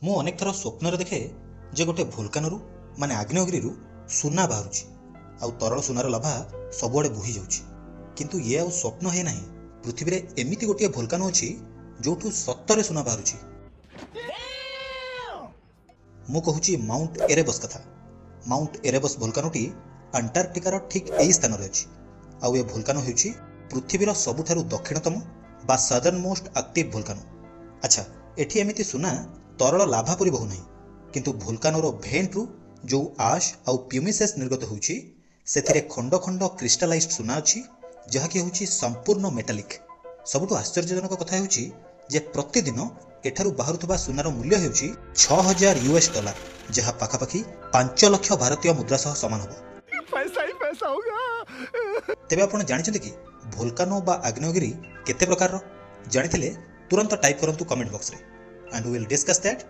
ମୁଁ ଅନେକ ଥର ସ୍ୱପ୍ନରେ ଦେଖେ ଯେ ଗୋଟେ ଭୋଲକାନରୁ ମାନେ ଆଗ୍ନେୟଗିରିରୁ ସୁନା ବାହାରୁଛି ଆଉ ତରଳ ସୁନାର ଲାଭା ସବୁଆଡ଼େ ବୋହି ଯାଉଛି। କିନ୍ତୁ ଇଏ ଆଉ ସ୍ୱପ୍ନ ହେ ନାହିଁ। ପୃଥିବୀରେ ଏମିତି ଗୋଟିଏ ଭୋଲକାନ ଅଛି ଯୋଉଠୁ ସତରେ ସୁନା ବାହାରୁଛି। ମୁଁ କହୁଛି ମାଉଣ୍ଟ ଏରେବସ୍ କଥା। ମାଉଣ୍ଟ ଏରେବସ୍ ଭୋଲକାନଟି ଆଣ୍ଟାର୍କଟିକାର ଠିକ୍ ଏହି ସ୍ଥାନରେ ଅଛି। ଆଉ ଏ ଭୋଲକାନ ହେଉଛି ପୃଥିବୀର ସବୁଠାରୁ ଦକ୍ଷିଣତମ ବା ସଦର୍ନ ମୋଷ୍ଟ ଆକ୍ଟିଭ ଭୋଲକାନ। ଆଚ୍ଛା, ଏଠି ଏମିତି ସୁନା ତରଳ ଲାଭା ପରି ବହୁ ନାହିଁ, କିନ୍ତୁ ଭୋଲକାନର ଭେଣ୍ଟରୁ ଯେଉଁ ଆଶ୍ ଆଉ ପ୍ୟୁମିସେସ୍ ନିର୍ଗତ ହେଉଛି ସେଥିରେ ଖଣ୍ଡ ଖଣ୍ଡ କ୍ରିଷ୍ଟାଲାଇଜ୍ଡ ସୁନା ଅଛି, ଯାହାକି ହେଉଛି ସମ୍ପୂର୍ଣ୍ଣ ମେଟାଲିକ୍। ସବୁଠୁ ଆଶ୍ଚର୍ଯ୍ୟଜନକ କଥା ହେଉଛି ଯେ ପ୍ରତିଦିନ ଏଠାରୁ ବାହାରୁଥିବା ସୁନାର ମୂଲ୍ୟ ହେଉଛି $6000, ଯାହା ପାଖାପାଖି 5 ଲକ୍ଷ ଭାରତୀୟ ମୁଦ୍ରା ସହ ସମାନ ହେବ। पैसा ही पैसा होगा। ତେବେ ଆପଣ ଜାଣିଛନ୍ତି କି ଭୋଲକାନୋ ବା ଆଗ୍ନେୟଗିରି କେତେ ପ୍ରକାରର? ଜାଣିଥିଲେ ତୁରନ୍ତ ଟାଇପ୍ କରନ୍ତୁ କମେଣ୍ଟ ବକ୍ସରେ, ଆଣ୍ଡ ୱିଲ୍ ଡିସ୍କସ୍ ଦ୍ୟାଟ୍